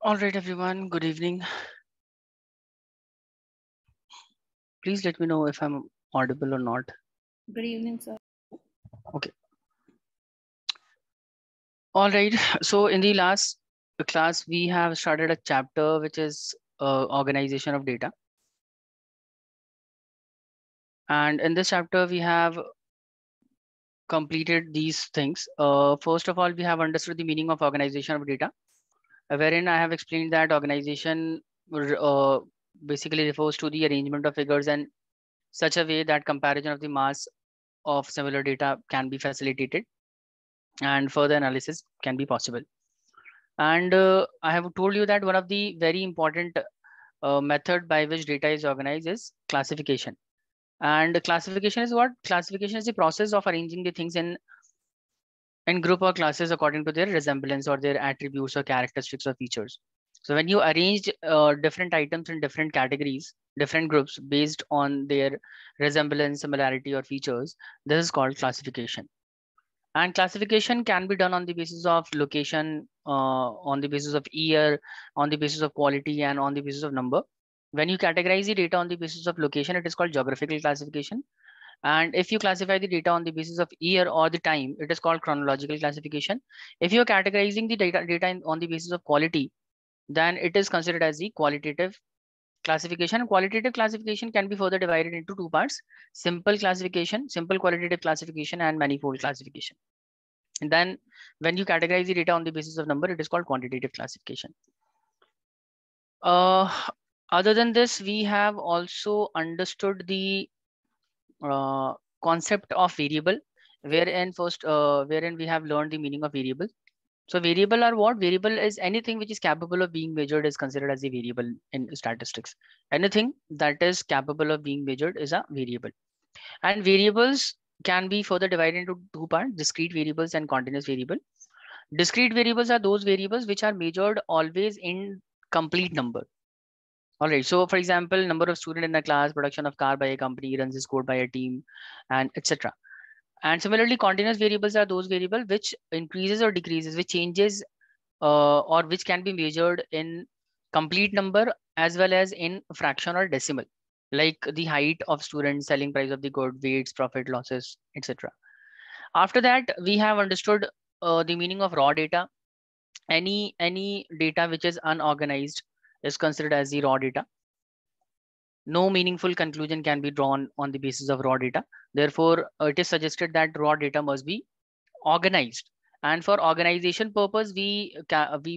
All right, everyone. Good evening. Please let me know if I'm audible or not. Good evening, sir. Okay. All right. So in the last class, we have started a chapter which is organization of data. And in this chapter, we have completed these things. First of all, we have understood the meaning of organization of data, wherein I have explained that organization basically refers to the arrangement of figures and such a way that comparison of the mass of similar data can be facilitated and further analysis can be possible. And I have told you that one of the very important method by which data is organized is classification. And classification is what? Classification is the process of arranging the things in group or classes according to their resemblance or their attributes or characteristics or features. So when you arrange different items in different categories, different groups based on their resemblance, similarity, or features, this is called classification. And classification can be done on the basis of location, on the basis of year, on the basis of quality, and on the basis of number. When you categorize the data on the basis of location, it is called geographical classification. And if you classify the data on the basis of year or the time, it is called chronological classification. If you're categorizing the data on the basis of quality, then it is considered as the qualitative classification. Qualitative classification can be further divided into two parts: simple classification, simple qualitative classification, and manifold classification. And then when you categorize the data on the basis of number, it is called quantitative classification. Uh, Other than this, we have also understood the concept of variable, wherein we have learned the meaning of variable. So variable are what? Variable is anything which is capable of being measured is considered as a variable in statistics. Anything that is capable of being measured is a variable. And variables can be further divided into two parts: discrete variables and continuous variable. Discrete variables are those variables which are measured always in complete number. All right. So for example, number of students in the class, production of car by a company, runs is code by a team, and etc. And similarly, continuous variables are those variables which increases or decreases, which changes or which can be measured in complete number as well as in fraction or decimal, like the height of students, selling price of the good, weights, profit, losses, etc. After that, we have understood the meaning of raw data. Any data which is unorganized is considered as the raw data. No meaningful conclusion can be drawn on the basis of raw data. Therefore, it is suggested that raw data must be organized. And for organization purpose, we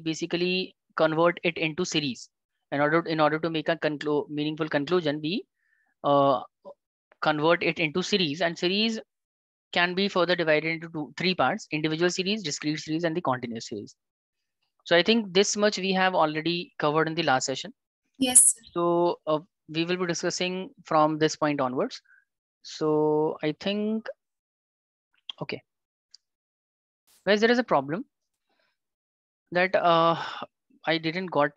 basically convert it into series. In order to make a meaningful conclusion, we uh, convert it into series, and series can be further divided into three parts: individual series, discrete series, and the continuous series. So I think this much we have already covered in the last session. Yes, sir. So we will be discussing from this point onwards. So I think, okay, guys, there is a problem that I didn't got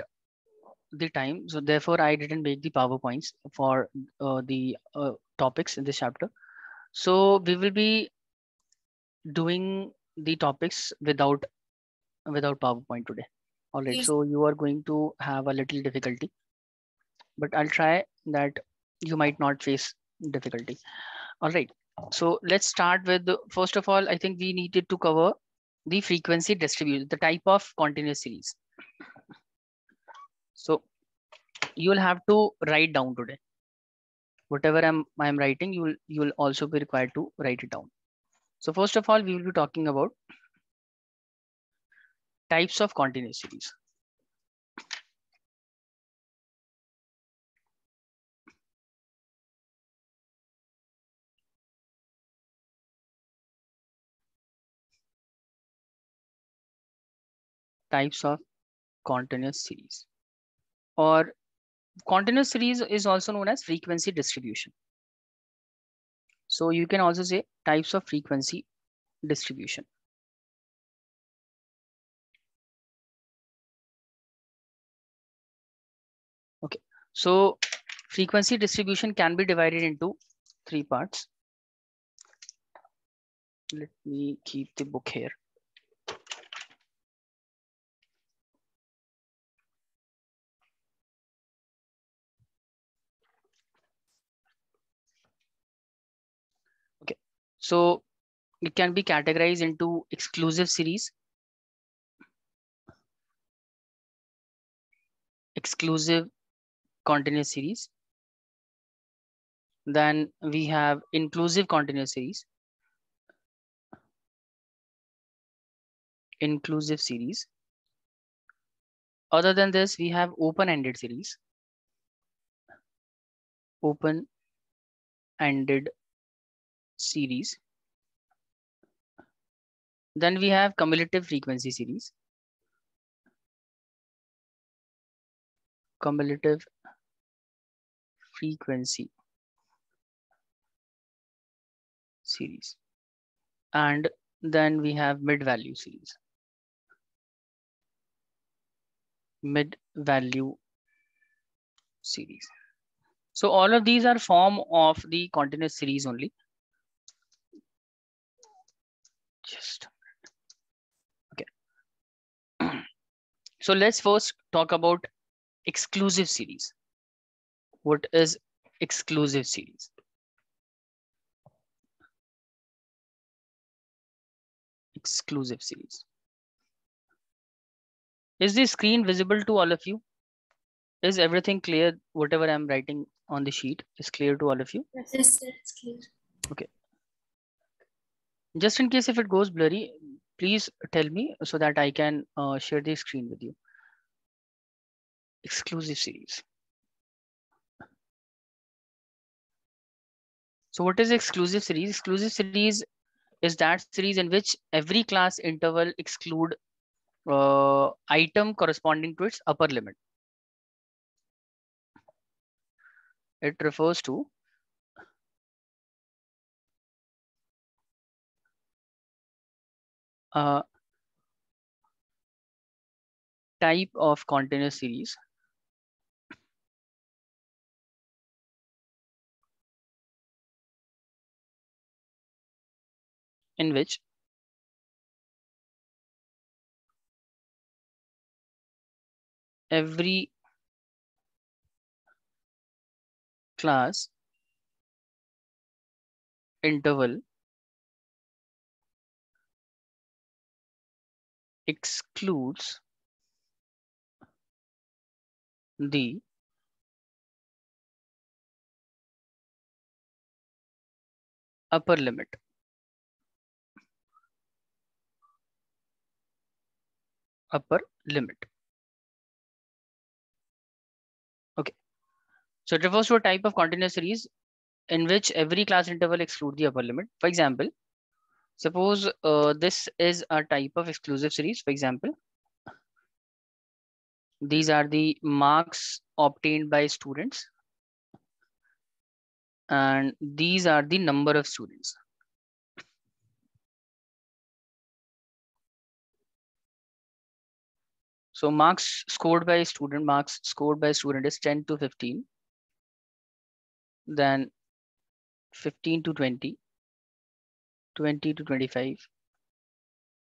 the time. So therefore I didn't make the PowerPoints for the topics in this chapter. So we will be doing the topics without PowerPoint today. All right. Yes. So you are going to have a little difficulty, but I'll try that you might not face difficulty. All right. So let's start with first of all, I think we needed to cover the frequency distribution, the type of continuous series. So you will have to write down today. Whatever I'm writing, you will also be required to write it down. So first of all, we will be talking about types of continuous series. Types of continuous series, or continuous series is also known as frequency distribution. So you can also say types of frequency distribution. Okay. So frequency distribution can be divided into three parts. Let me keep the book here. So it can be categorized into exclusive series, exclusive continuous series. Then we have inclusive continuous series, inclusive series. Other than this, we have open-ended series, open-ended series. Then we have cumulative frequency series, cumulative frequency series. And then we have mid-value series, mid-value series. So all of these are form of the continuous series only. Just okay. So let's first talk about exclusive series. What is exclusive series? Exclusive series. Is the screen visible to all of you? Is everything clear? Whatever I'm writing on the sheet is clear to all of you? Yes, sir, it's clear. Okay. Just in case if it goes blurry, please tell me so that I can share the screen with you. Exclusive series. So what is exclusive series? Exclusive series is that series in which every class interval exclude item corresponding to its upper limit. It refers to a type of continuous series in which every class interval excludes the upper limit. Upper limit. Okay. So it refers to a type of continuous series in which every class interval exclude the upper limit. For example, suppose this is a type of exclusive series. For example, these are the marks obtained by students, and these are the number of students. So marks scored by student is 10 to 15, then 15 to 20, 20 to 25,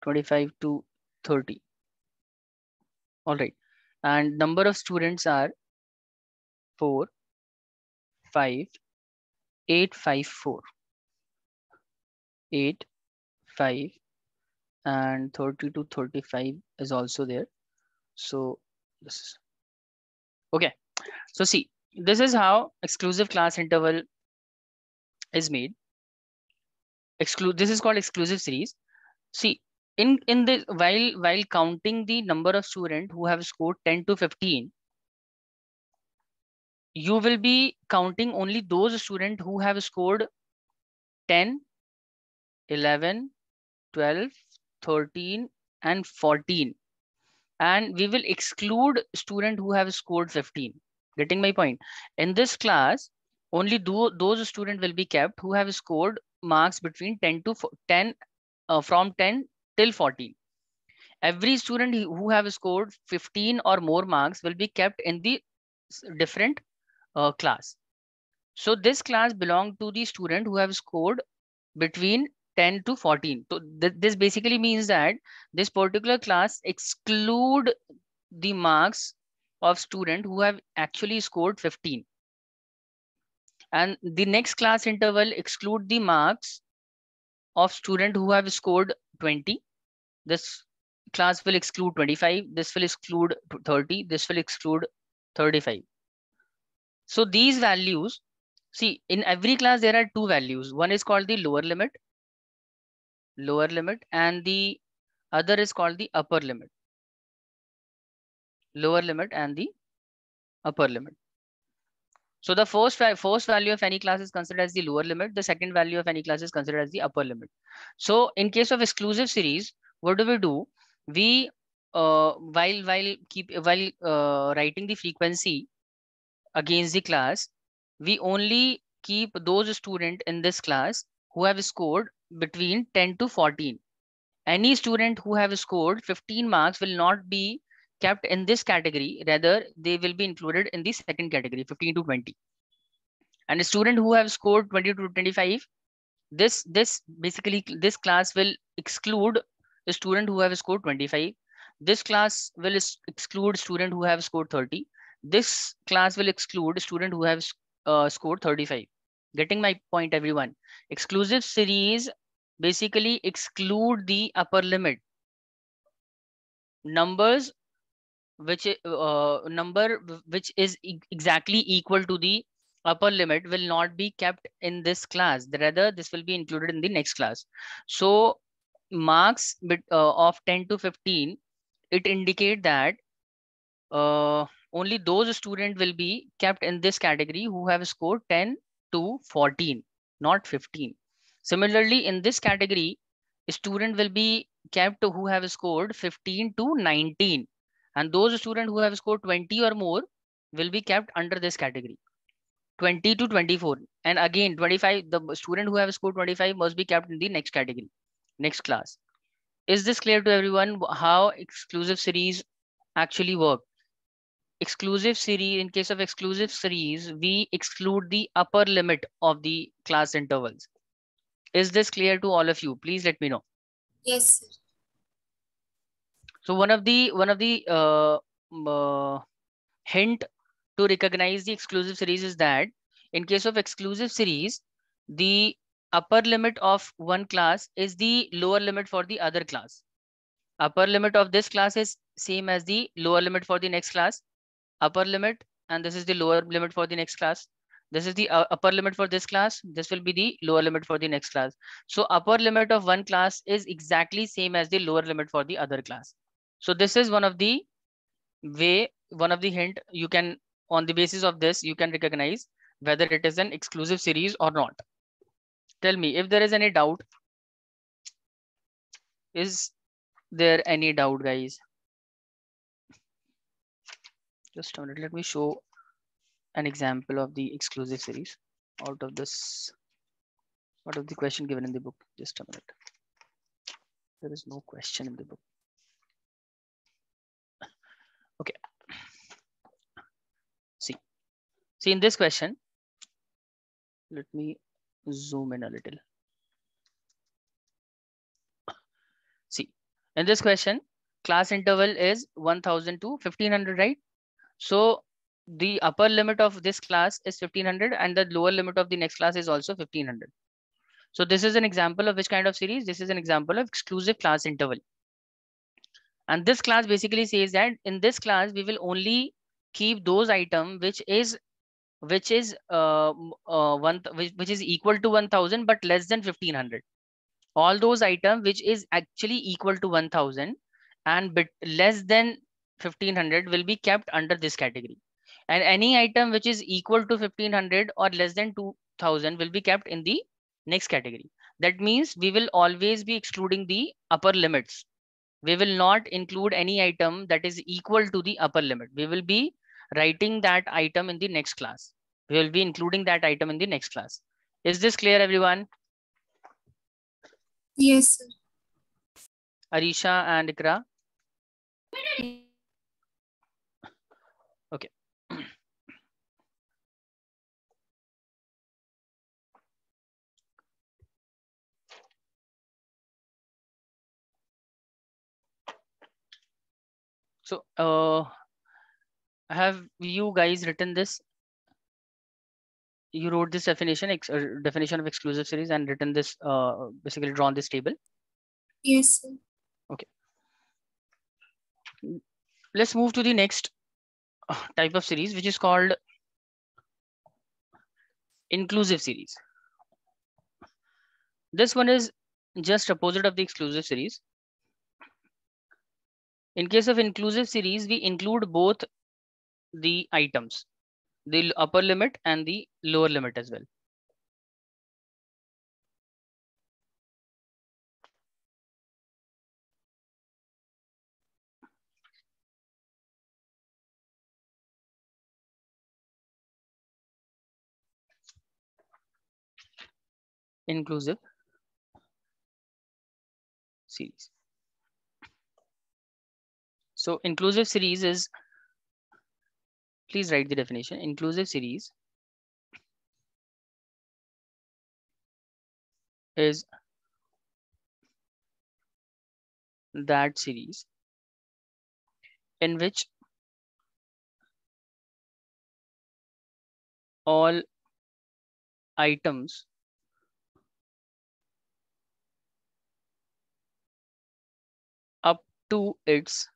25 to 30. All right. And number of students are 4, 5, 8, 5, 4, 8, 5, and 30 to 35 is also there. So this is okay. So see, this is how exclusive class interval is made. This is called exclusive series. See, in this while counting the number of students who have scored 10 to 15, you will be counting only those students who have scored 10, 11, 12, 13, and 14. And we will exclude students who have scored 15. Getting my point? In this class, only those students will be kept who have scored marks between 10 to 10, from 10 till 14. Every student who have scored 15 or more marks will be kept in the different class. So this class belongs to the student who have scored between 10 to 14. So this basically means that this particular class exclude the marks of student who have actually scored 15. And the next class interval exclude the marks of student who have scored 20. This class will exclude 25. This will exclude 30. This will exclude 35. So these values, see, in every class there are two values. One is called the lower limit, and the other is called the upper limit. Lower limit and the upper limit. So the first value of any class is considered as the lower limit. The second value of any class is considered as the upper limit. So in case of exclusive series, what do? We while writing the frequency against the class, we only keep those students in this class who have scored between 10 to 14. Any student who have scored 15 marks will not be kept in this category. Rather, they will be included in the second category, 15 to 20. And a student who have scored 20 to 25, this basically this class will exclude a student who have scored 25. This class will exclude student who have scored 30. This class will exclude student who have scored 35. Getting my point, everyone? Exclusive series basically exclude the upper limit. Numbers which number which is exactly equal to the upper limit will not be kept in this class. Rather, this will be included in the next class. So marks of 10 to 15, it indicate that only those students will be kept in this category who have scored 10 to 14, not 15. Similarly, in this category, a student will be kept who have scored 15 to 19. And those students who have scored 20 or more will be kept under this category, 20 to 24. And again, 25, the student who have scored 25 must be kept in the next category, next class. Is this clear to everyone how exclusive series actually work? Exclusive series, in case of exclusive series, we exclude the upper limit of the class intervals. Is this clear to all of you? Please let me know. Yes, sir. So one of the hint to recognize the exclusive series is that in case of exclusive series, the upper limit of one class is the lower limit for the other class. Upper limit of this class is same as the lower limit for the next class. Upper limit, and this is the lower limit for the next class. This is the upper limit for this class. This will be the lower limit for the next class. So upper limit of one class is exactly same as the lower limit for the other class. So this is one of the hint you can, on the basis of this, you can recognize whether it is an exclusive series or not. Tell me if there is any doubt. Is there any doubt, guys? Just a minute. Let me show an example of the exclusive series out of this, out of the question given in the book. Just a minute. There is no question in the book. Okay. See in this question, let me zoom in a little. See, in this question, class interval is 1000 to 1500, right? So the upper limit of this class is 1500 and the lower limit of the next class is also 1500. So this is an example of which kind of series? This is an example of exclusive class interval. And this class basically says that in this class, we will only keep those items which is equal to 1000 but less than 1500. All those items which is actually equal to 1000 and bit less than 1500 will be kept under this category. And any item which is equal to 1500 or less than 2000 will be kept in the next category. That means we will always be excluding the upper limits. We will not include any item that is equal to the upper limit. We will be writing that item in the next class. We will be including that item in the next class. Is this clear, everyone? Yes, sir. Arisha and Ikra? Okay. So have you guys written this? you wrote this definition of exclusive series and written this, basically drawn this table? Yes, sir. Okay. Let's move to the next type of series, which is called inclusive series. This one is just opposite of the exclusive series. In case of inclusive series, we include both the items, the upper limit and the lower limit as well. Inclusive series. So inclusive series is, please write the definition. Inclusive series is that series in which all items up to its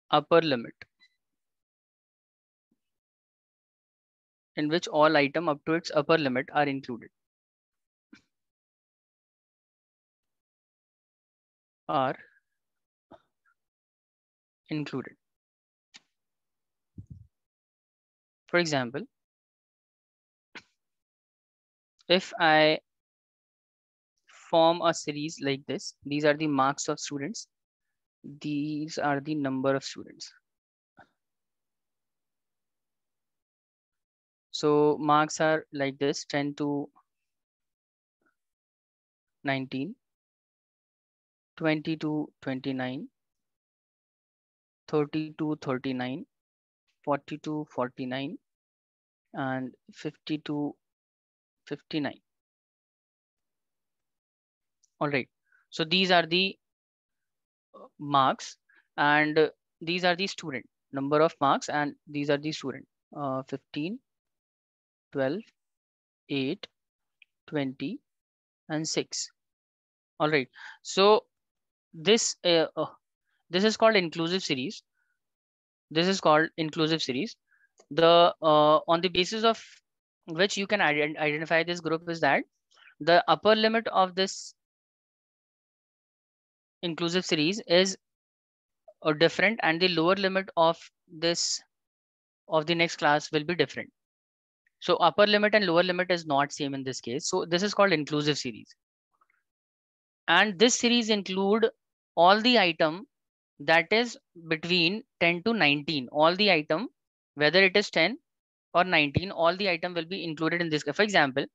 upper limit, in which all item up to its upper limit are included. Are included. For example, if I form a series like this, these are the marks of students, these are the number of students. So marks are like this: 10 to 19, 20 to 29, 30 to 39, 40 to 49, and 50 to 59. All right. So these are the marks, and these are the student number of marks, and these are the student 15, 12, 8, 20, and 6. All right. So this this is called inclusive series. This is called inclusive series. The on the basis of which you can identify this group is that the upper limit of this inclusive series is different, and the lower limit of this of the next class will be different. So upper limit and lower limit is not same in this case. So this is called inclusive series. And this series include all the item that is between 10 to 19. All the item, whether it is 10 or 19, all the item will be included in this. For example,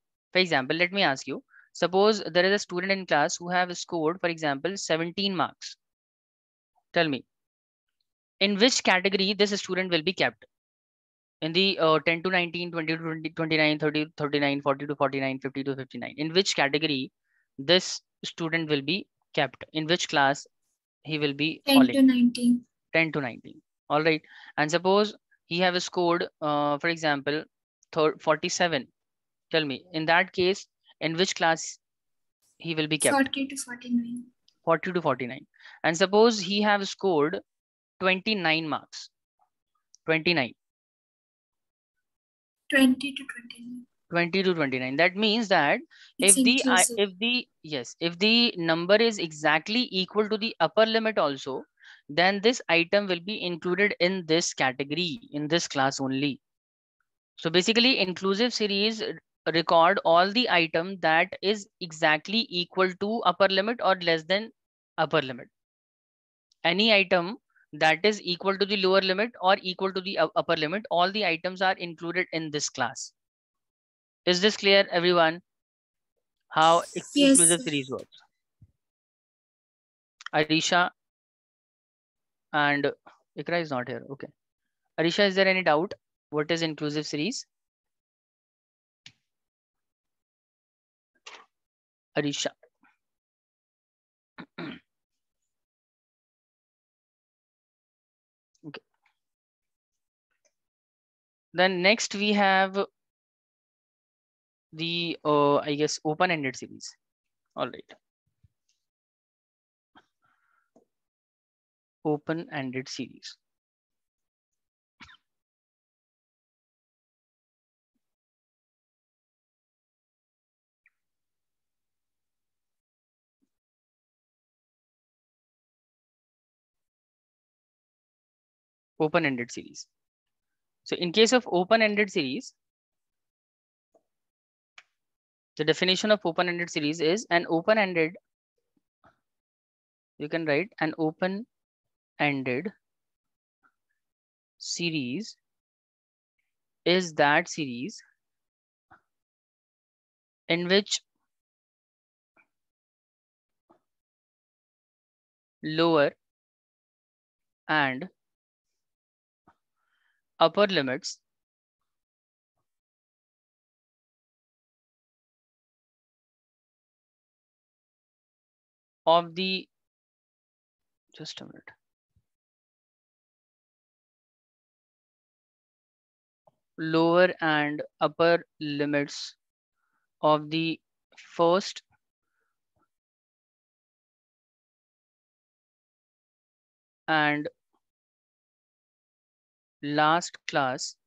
let me ask you, suppose there is a student in class who have scored, for example, 17 marks. Tell me, in which category this student will be kept? In the 10 to 19, 20 to 20, 29, 30 to 39, 40 to 49, 50 to 59. In which category this student will be kept? In which class he will be 10 falling? to 19. 10 to 19. All right. And suppose he have scored, for example, 47. Tell me, in that case, in which class he will be kept? 40 to 49. 40 to 49. And suppose he have scored 29 marks. 29. 20 to 29. 20 to 29. That means that It's if inclusive. if the number is exactly equal to the upper limit also, then this item will be included in this category, in this class only. So basically, inclusive series record all the item that is exactly equal to upper limit or less than upper limit. Any item that is equal to the lower limit or equal to the upper limit, all the items are included in this class. Is this clear, everyone? How Yes, inclusive sir. series works? Arisha and Ikra is not here. Okay. Arisha, is there any doubt? What is inclusive series? Arisha. Okay. Then next we have the I guess open-ended series. All right, open-ended series. Open-ended series. So in case of open-ended series, the definition of open-ended series is an open-ended, you can write an open-ended series is that series in which lower and upper limits of the, just a minute, lower and upper limits of the first and last class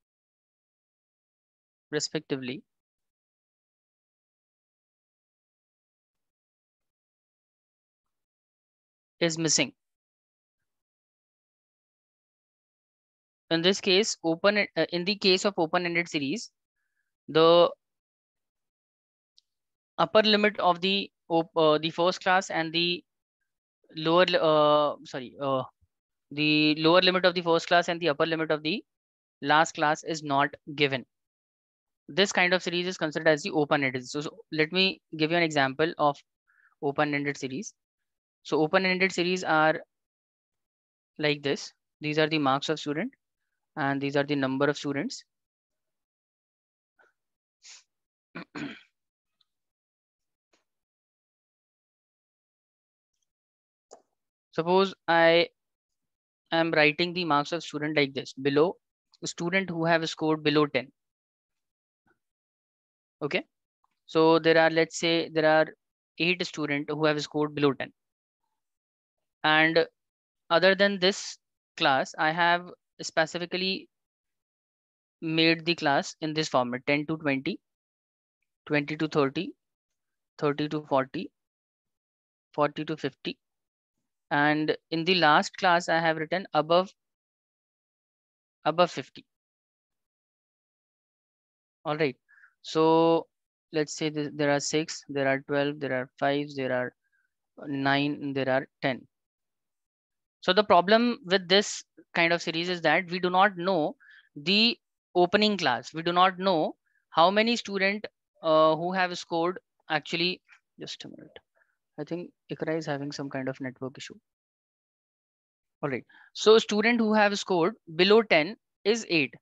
respectively is missing. In this case, in the case of open-ended series, the upper limit of the first class and the lower the lower limit of the first class and the upper limit of the last class is not given. This kind of series is considered as the open-ended. So let me give you an example of open-ended series. So open-ended series are like this. These are the marks of student and these are the number of students. Suppose I am writing the marks of student like this. Below, student who have scored below 10. Okay. So there are, let's say there are 8 students who have scored below 10. And other than this class, I have specifically made the class in this format: 10 to 20, 20 to 30, 30 to 40, 40 to 50. And in the last class, I have written above 50. All right. So let's say there are 6, there are 12, there are 5, there are 9, there are 10. So the problem with this kind of series is that we do not know the opening class. We do not know how many students who have scored actually. Just a minute. I think Ikra is having some kind of network issue. All right. So student who have scored below 10 is 8.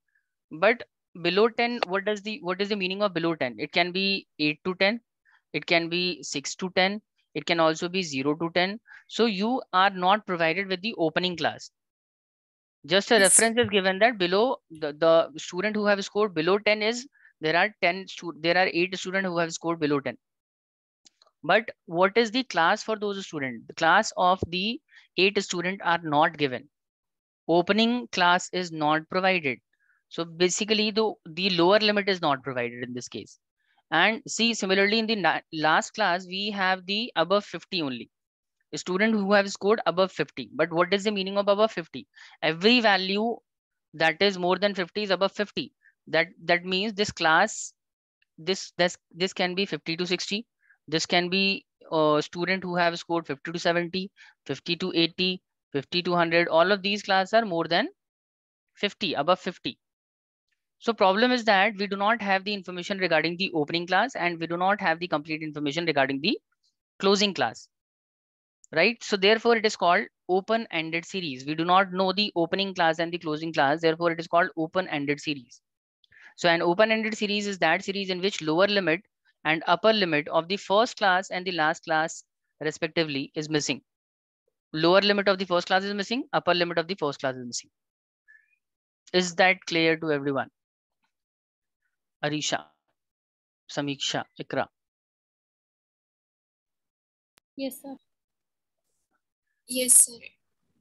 But below 10, what is the meaning of below 10? It can be 8 to 10. It can be 6 to 10. It can also be 0 to 10. So you are not provided with the opening class. Just a Yes. reference is given that below the student who have scored below 10 is there are 8 students who have scored below 10. But what is the class for those students? The class of the 8 students are not given. Opening class is not provided. So basically the lower limit is not provided in this case. And see, similarly in the last class, we have the above 50 only. A student who have scored above 50. But what is the meaning of above 50? Every value that is more than 50 is above 50. That means this class, this can be 50 to 60. This can be a student who have scored 50 to 70, 50 to 80, 50 to 100. All of these classes are more than 50, above 50. So problem is that we do not have the information regarding the opening class and we do not have the complete information regarding the closing class, right? So therefore it is called open-ended series. We do not know the opening class and the closing class. Therefore it is called open-ended series. So an open-ended series is that series in which lower limit and upper limit of the first class and the last class respectively is missing. Lower limit of the first class is missing. Upper limit of the first class is missing. Is that clear to everyone? Arisha. Samiksha, Ikra. Yes, sir. Yes, sir. Okay.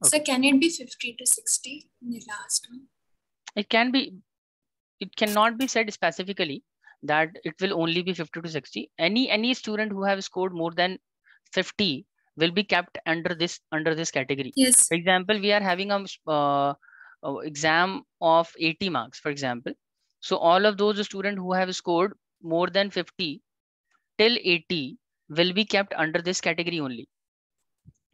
So can it be 50 to 60 in the last one? It can be, it cannot be said specifically that it will only be 50 to 60. Any student who have scored more than 50 will be kept under this category. Yes. For example, we are having a exam of 80 marks, for example. So all of those students who have scored more than 50 till 80 will be kept under this category only.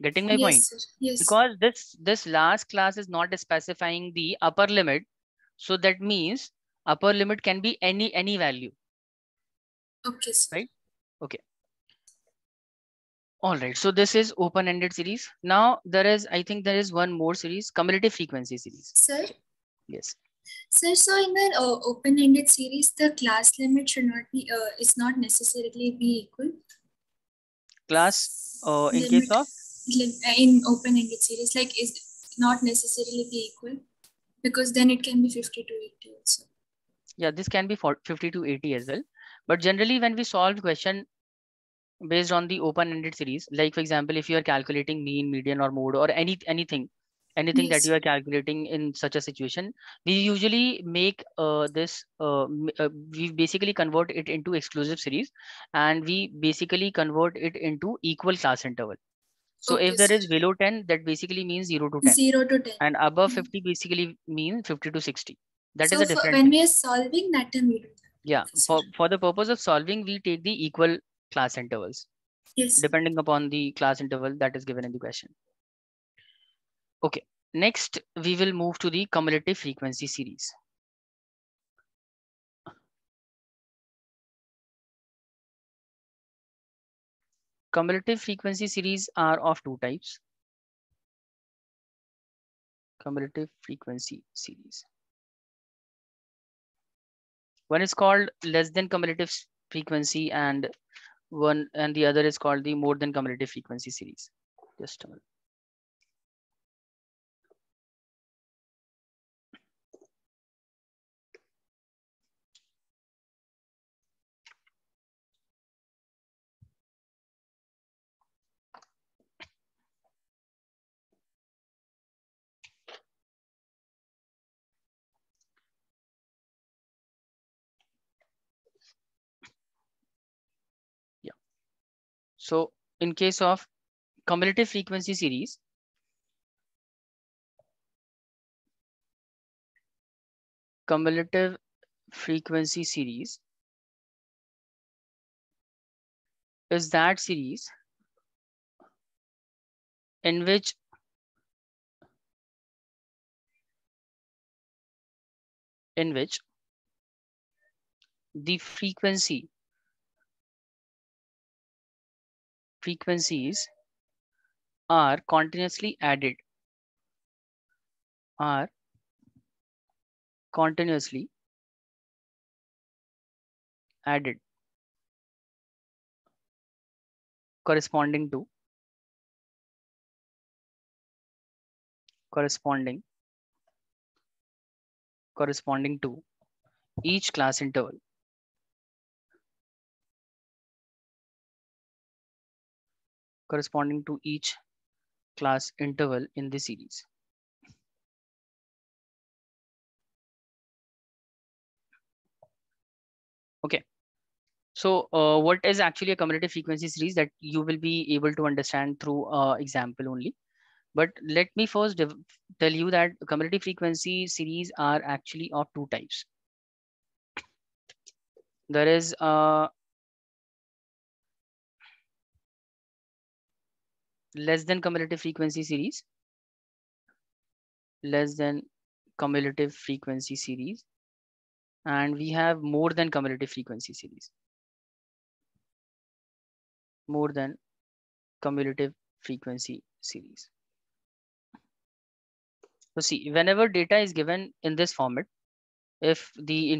Getting my point? Yes, sir. Yes. Because this last class is not specifying the upper limit, so that means upper limit can be any value. Okay, sir. Right? Okay. All right. So this is open-ended series. Now I think there is one more series, cumulative frequency series. Sir? Yes. Sir, so in the open-ended series, the class limit should not be, it's not necessarily be equal. Class in Limit, case of? in open-ended series, like is not necessarily be equal, because then it can be 50 to 80 also. Yeah, this can be 50 to 80 as well. But generally when we solve question based on the open-ended series, like for example, if you are calculating mean, median or mode or anything Yes. that you are calculating in such a situation, we usually make we basically convert it into exclusive series, and we basically convert it into equal class interval. So Okay, if there sir. is below 10, that basically means 0 to 10. 0 to 10. And above 50 basically means 50 to 60. That is So a different when thing. we are solving that time, we do that. Yeah, for the purpose of solving, we take the equal class intervals. Yes. Depending upon the class interval that is given in the question. Okay, next we will move to the cumulative frequency series. Cumulative frequency series are of two types. Cumulative frequency series. One is called less than cumulative frequency, and the other is called the more than cumulative frequency series. Just a minute. Yeah. So in case of cumulative frequency series, cumulative frequency series is that series in which the frequencies are continuously added, corresponding to each class interval. Corresponding to each class interval in the series. Okay. So what is actually a cumulative frequency series, that you will be able to understand through example only. But let me first tell you that cumulative frequency series are actually of two types. There is less than cumulative frequency series, and we have more than cumulative frequency series. More than cumulative frequency series. So see, whenever data is given in this format, if the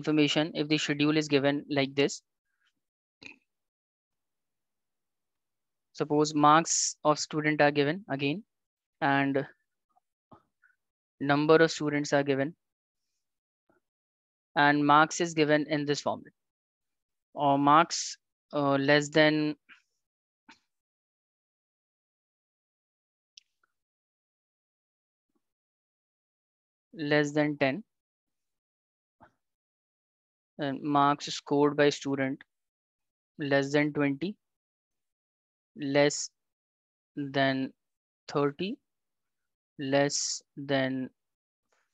schedule is given like this, suppose marks of student are given again, and number of students are given, and marks is given in this format. or marks less than less than 10, and marks scored by student less than 20, less than 30, less than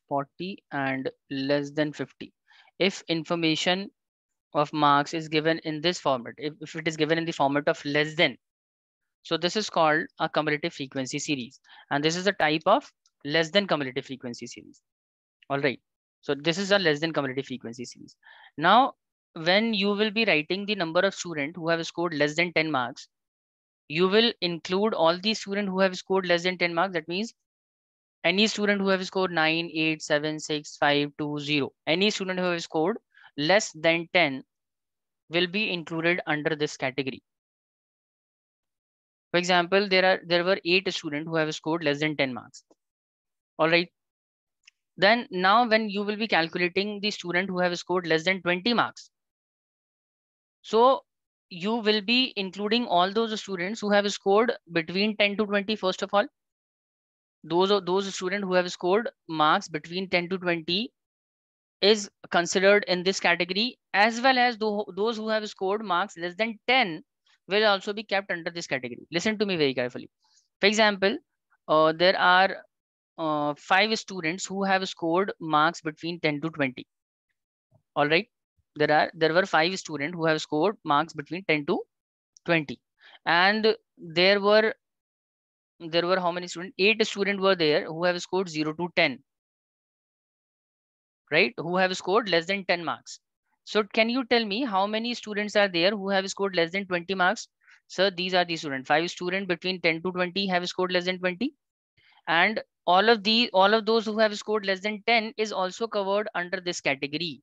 40, and less than 50. If information of marks is given in this format, if it is given in the format of less than, so this is called a cumulative frequency series, and this is a type of less than cumulative frequency series. All right, so this is a less than cumulative frequency series. Now when you will be writing the number of students who have scored less than 10 marks, you will include all the students who have scored less than 10 marks. That means any student who have scored 9, 8, 7, 6, 5, 2, 0, any student who have scored less than 10 will be included under this category. For example, there were 8 students who have scored less than 10 marks. All right. Then now when you will be calculating the student who have scored less than 20 marks, so you will be including all those students who have scored between 10 to 20. First of all, those students who have scored marks between 10 to 20 is considered in this category, as well as those who have scored marks less than 10 will also be kept under this category. Listen to me very carefully. For example, there are 5 students who have scored marks between 10 to 20. All right, there were 5 students who have scored marks between 10 to 20, and there were how many students? 8 students were there who have scored 0 to 10, right? Who have scored less than 10 marks. So can you tell me how many students are there who have scored less than 20 marks? Sir, these are the students. 5 students between 10 to 20 have scored less than 20. And all of those who have scored less than 10 is also covered under this category.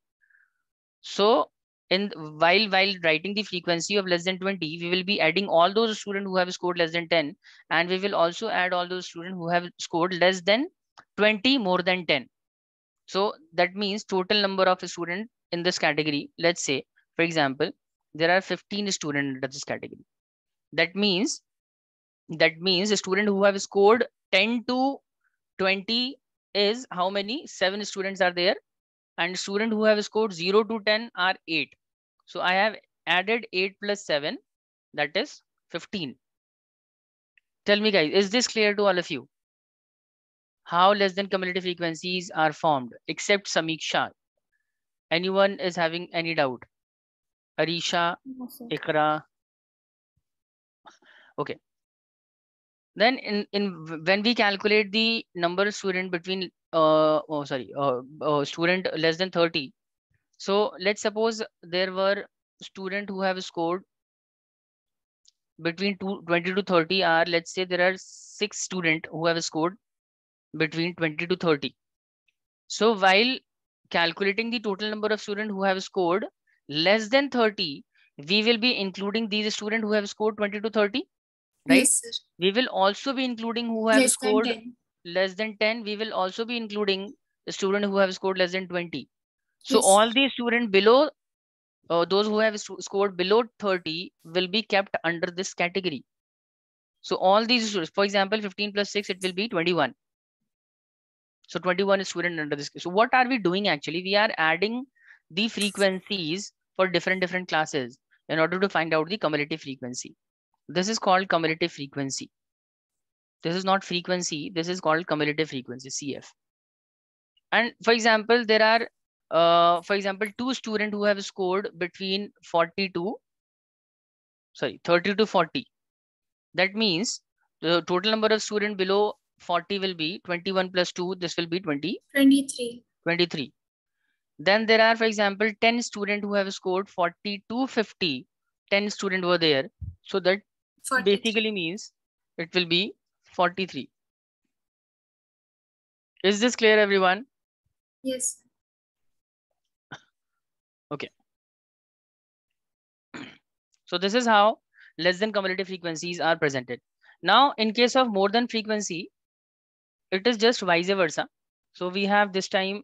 So while writing the frequency of less than 20, we will be adding all those students who have scored less than 10, and we will also add all those students who have scored less than 20 more than 10. So that means total number of students in this category, let's say, for example, there are 15 students under this category. That means a student who have scored 10 to 20 is how many? 7 students are there, and student who have scored 0 to 10 are 8. So I have added 8 plus 7, that is 15. Tell me guys, is this clear to all of you? How less than cumulative frequencies are formed, except Samiksha? Anyone is having any doubt? Arisha, No, sir. Ikra. Okay. Then when we calculate the number of student between student less than 30. So let's suppose there were student who have scored between 20 to 30 are, let's say there are 6 students who have scored between 20 to 30. So while calculating the total number of students who have scored less than 30, we will be including these students who have scored 20 to 30, right? Yes, sir. We will also be including who have Less than scored 10. less than 10. We will also be including the student who have scored less than 20. So Yes, all sir. these students below, those who have scored below 30 will be kept under this category. So all these students, for example, 15 plus 6, it will be 21. So 21 is student under this. So what are we doing actually? We are adding the frequencies for different classes in order to find out the cumulative frequency. This is called cumulative frequency. This is not frequency. This is called cumulative frequency, CF. And for example, there are, for example, 2 students who have scored between 30 to 40. That means the total number of students below 40 will be 21 plus 2. This will be 23. 23. Then there are, for example, 10 students who have scored 40 to 50. 10 students were there. So that 43. basically means it will be 43. Is this clear, everyone? Yes. Okay. So this is how less than cumulative frequencies are presented. Now, in case of more than frequency, it is just vice versa. So we have this time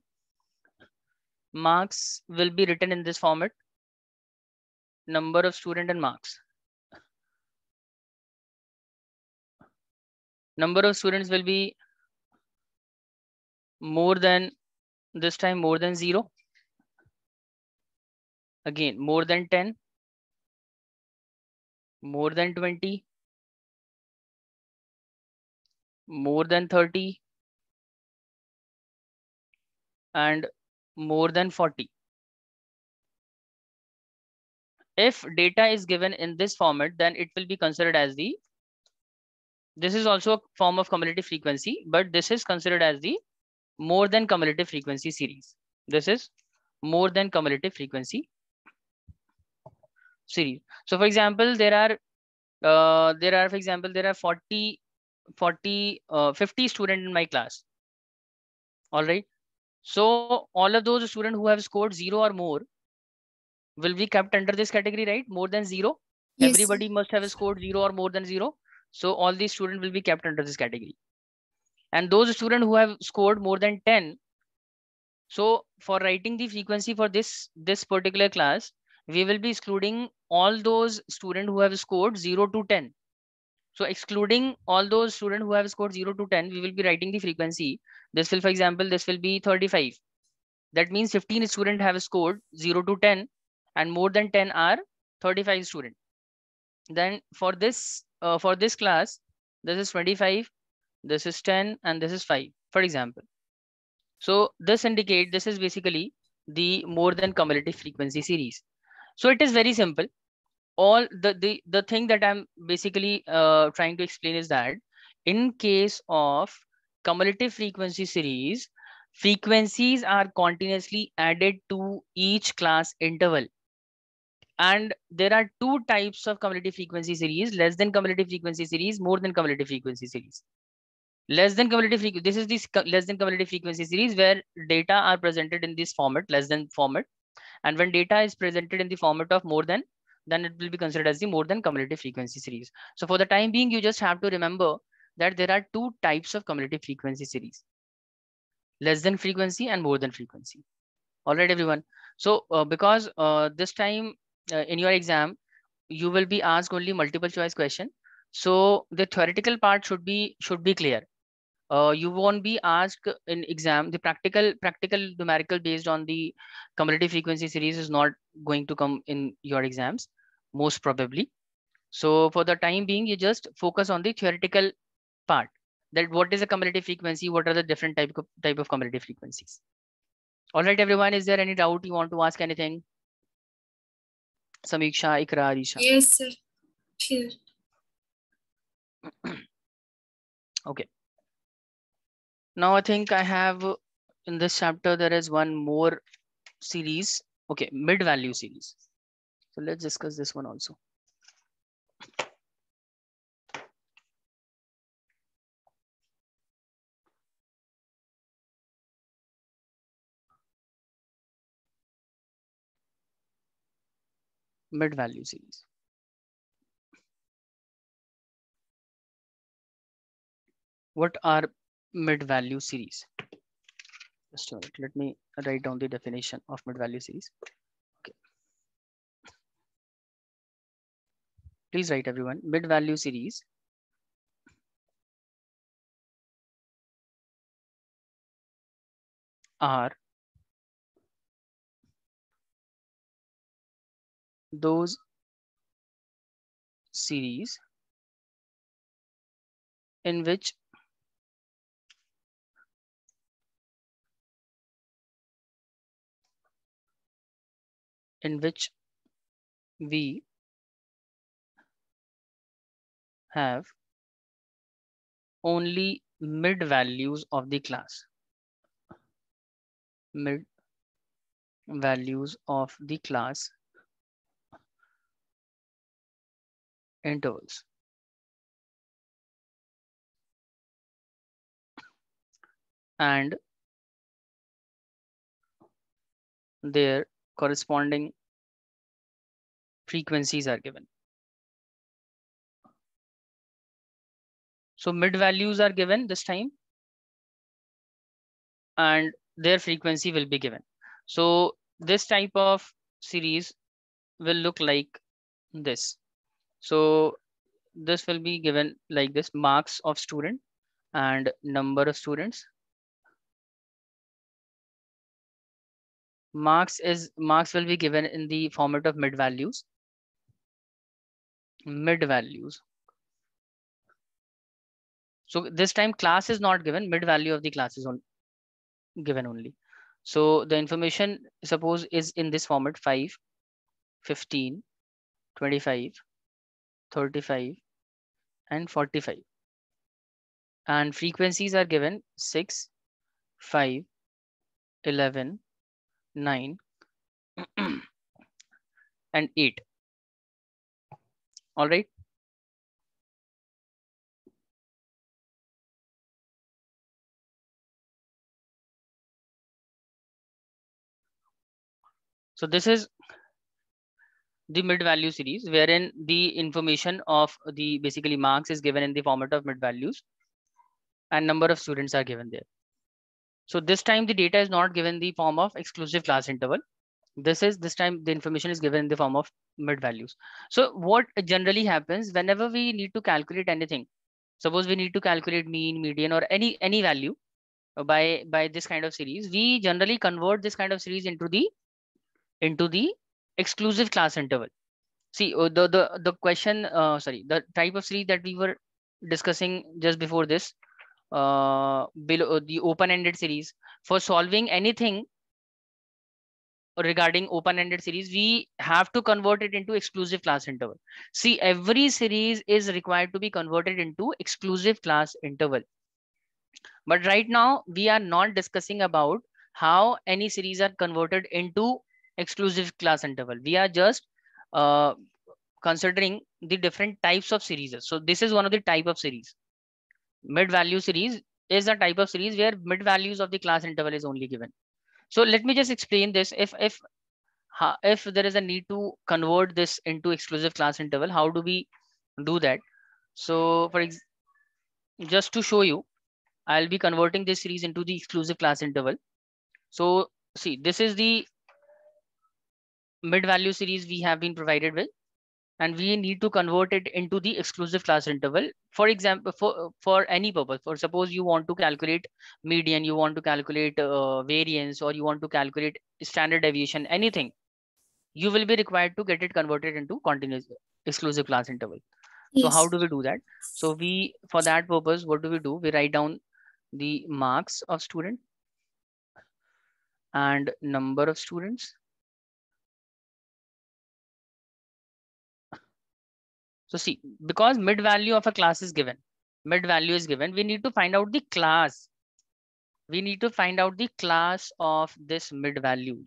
marks will be written in this format. number of student and marks. Number of students will be more than, this time more than 0. Again, more than 10, more than 20, more than 30, and more than 40. If data is given in this format, then it will be considered as the, this is also a form of cumulative frequency, but this is considered as the more than cumulative frequency series. This is more than cumulative frequency series. So for example, there are for example, there are 50 students in my class. All right. So all of those students who have scored 0 or more will be kept under this category, right? More than 0. Yes, Everybody must have scored 0 or more than 0. So all these students will be kept under this category. And those students who have scored more than 10. So for writing the frequency for this particular class, we will be excluding all those students who have scored 0 to 10. So excluding all those students who have scored 0 to 10, we will be writing the frequency. This will, for example, this will be 35. That means 15 students have scored 0 to 10 and more than 10 are 35 students. Then for this class, this is 25, this is 10, and this is 5, for example. So this is basically the more than cumulative frequency series. So it is very simple. All the thing that I'm basically trying to explain is that in case of cumulative frequency series, frequencies are continuously added to each class interval. And there are two types of cumulative frequency series: less than cumulative frequency series, more than cumulative frequency series. Less than cumulative frequency, this is this less than cumulative frequency series where data are presented in this format, less than format. And when data is presented in the format of more than, then it will be considered as the more than cumulative frequency series. So for the time being, you just have to remember that there are two types of cumulative frequency series: less than frequency and more than frequency. All right, everyone. So because this time in your exam, you will be asked only multiple choice question. So the theoretical part should be clear. You won't be asked in exam. The practical numerical based on the cumulative frequency series is not going to come in your exams, most probably. So for the time being, you just focus on the theoretical part, that what is a cumulative frequency, what are the different type of cumulative frequencies. All right, everyone, is there any doubt you want to ask anything? Samiksha, Ikra, Arisha. Yes, sir. Clear. Okay. Now I think I have in this chapter, there is one more series. Okay, mid-value series. So let's discuss this one also. Mid-value series. What are mid-value series? Just a minute. Let me write down the definition of mid-value series. Okay. Please write, everyone. Mid-value series are those series in which we have only mid values of the class. Mid values of the class intervals. And their corresponding frequencies are given. So mid values are given this time and their frequency will be given. So this type of series will look like this. So this will be given like this: marks of student and number of students. Marks will be given in the format of mid values. Mid values. So this time class is not given, mid value of the class is given only. So the information, suppose, is in this format: 5, 15, 25, 35, and 45. And frequencies are given 6, 5, 11, 9, and 8. All right. So this is the mid value series, wherein the information of the basically marks is given in the format of mid values and number of students are given there. So this time the data is not given in the form of exclusive class interval. This time the information is given in the form of mid values. So what generally happens whenever we need to calculate anything, suppose we need to calculate mean, median, or any value by this kind of series, we generally convert this kind of series into the exclusive class interval. See, the question, the type of series that we were discussing just before this, below the open-ended series. For solving anything regarding open-ended series, we have to convert it into exclusive class interval. See, every series is required to be converted into exclusive class interval. But right now we are not discussing about how any series are converted into exclusive class interval. We are just considering the different types of series. So this is one of the type of series. Mid value series is a type of series where mid values of the class interval is only given. So let me just explain this. If there is a need to convert this into exclusive class interval, how do we do that? So just to show you, I'll be converting this series into the exclusive class interval. So see, this is the mid value series we have been provided with, and we need to convert it into the exclusive class interval. For example, for any purpose, for suppose you want to calculate median, you want to calculate variance, or you want to calculate standard deviation, anything, you will be required to get it converted into continuous exclusive class interval. Yes. So how do we do that? So for that purpose, what do? We write down the marks of student and number of students. So see, because mid value of a class is given, we need to find out the class. We need to find out the class of this mid value.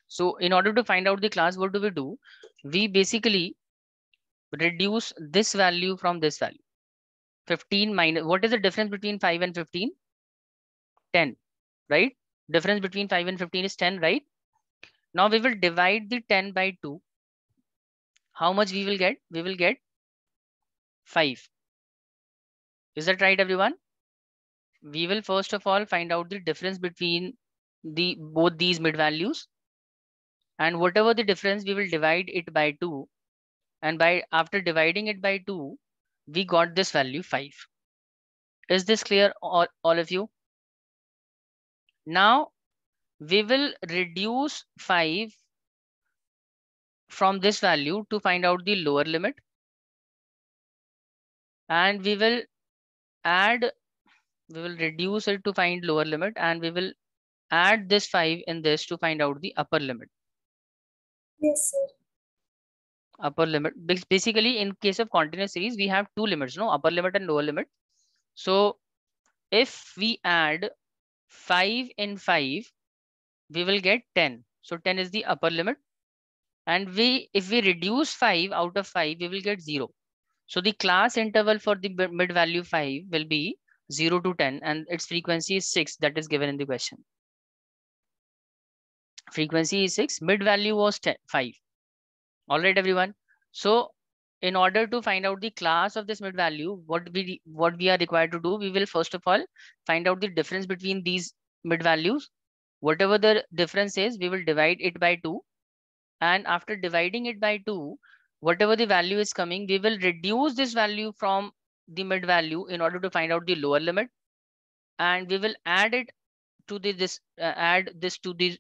So in order to find out the class, what do? We basically reduce this value from this value. 15 minus, what is the difference between 5 and 15? 10, right? Difference between 5 and 15 is 10, right? Now we will divide the 10 by 2. How much we will get? We will get 5. Is that right, everyone? We will first of all find out the difference between both these mid values, and whatever the difference, we will divide it by 2, and after dividing it by 2, we got this value 5. Is this clear, all of you? Now we will reduce 5 from this value to find out the lower limit, and we will reduce it to find lower limit, and we will add this 5 in this to find out the upper limit. Yes, sir. Upper limit. Basically, in case of continuous series, we have two limits, no? Upper limit and lower limit. So if we add 5 in 5, we will get 10. So 10 is the upper limit. And if we reduce 5 out of 5, we will get 0. So the class interval for the mid value 5 will be 0 to 10, and its frequency is 6, that is given in the question. Frequency is 6, mid value was 5. All right, everyone. So in order to find out the class of this mid value, what we are required to do, we will first of all find out the difference between these mid values. Whatever the difference is, we will divide it by 2, and after dividing it by 2, whatever the value is coming, we will reduce this value from the mid value in order to find out the lower limit, and we will add it to the add this to the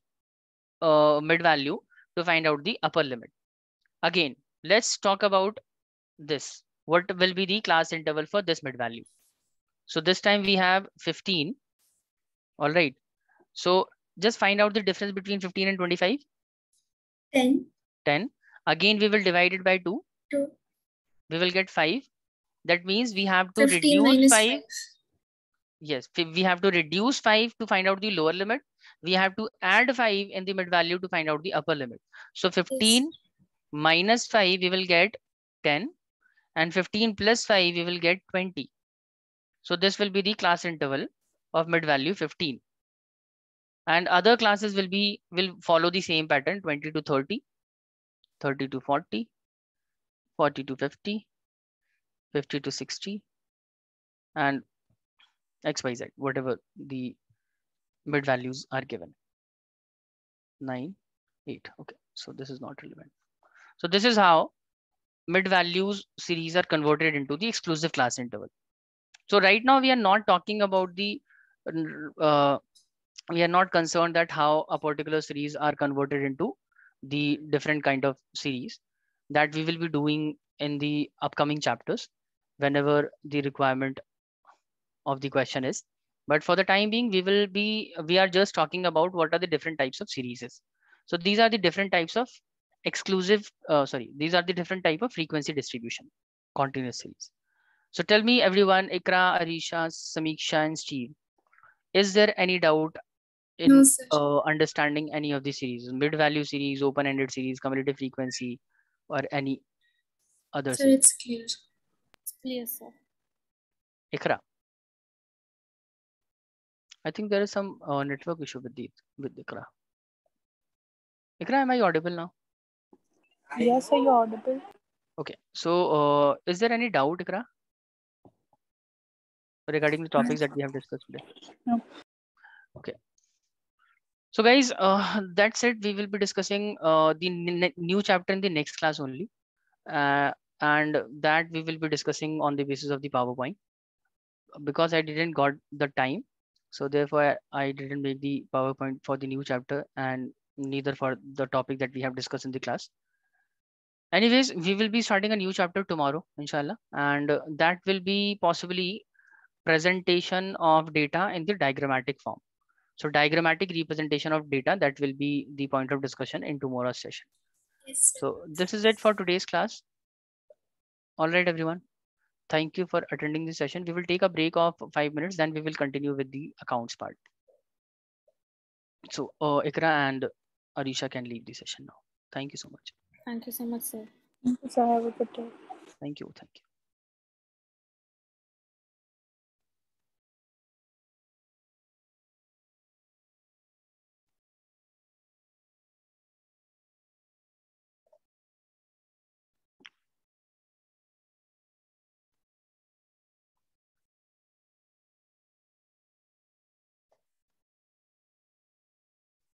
mid value to find out the upper limit. Again, let's talk about this. What will be the class interval for this mid value? So this time we have 15. All right. So just find out the difference between 15 and 25. 10. 10. Again, we will divide it by 2. 2. We will get 5. That means we have to 15 reduce minus 5. 5. Yes, we have to reduce 5 to find out the lower limit. We have to add 5 in the mid value to find out the upper limit. So 15 Yes. minus 5, we will get 10. And 15 plus 5, we will get 20. So this will be the class interval of mid value 15. And other classes will follow the same pattern: 20 to 30, 30 to 40, 40 to 50, 50 to 60, and XYZ, whatever the mid values are given. 9, 8. Okay, so this is not relevant. So this is how mid values series are converted into the exclusive class interval. So right now we are not talking about the we are not concerned that how a particular series are converted into the different kind of series that we will be doing in the upcoming chapters whenever the requirement of the question is. But for the time being, we are just talking about what are the different types of series. So these are the different types of these are the different type of frequency distribution, continuous series. So tell me everyone, Ikra, Arisha, Samiksha, and Steve, is there any doubt in No, sir. understanding any of the series, mid-value series, open-ended series, cumulative frequency, or any other Sir, series? it's clear. It's clear, sir. Ikra, I think there is some network issue with Ikra. Ikra, am I audible now? Yes, sir, you're audible. Okay, so is there any doubt, Ikra, regarding the topics that we have discussed today? No. Okay. So guys, that's it. We will be discussing the new chapter in the next class only. And that we will be discussing on the basis of the PowerPoint. Because I didn't got the time, so therefore I didn't make the PowerPoint for the new chapter and neither for the topic that we have discussed in the class. Anyways, we will be starting a new chapter tomorrow, inshallah, and that will be possibly presentation of data in the diagrammatic form. So diagrammatic representation of data, that will be the point of discussion in tomorrow's session. Yes, sir. So this is it for today's class. All right, everyone. Thank you for attending this session. We will take a break of 5 minutes, then we will continue with the accounts part. So Ikra and Arisha can leave the session now. Thank you so much. Thank you so much, sir. Thank you, sir. Have a good day. Thank you. Thank you.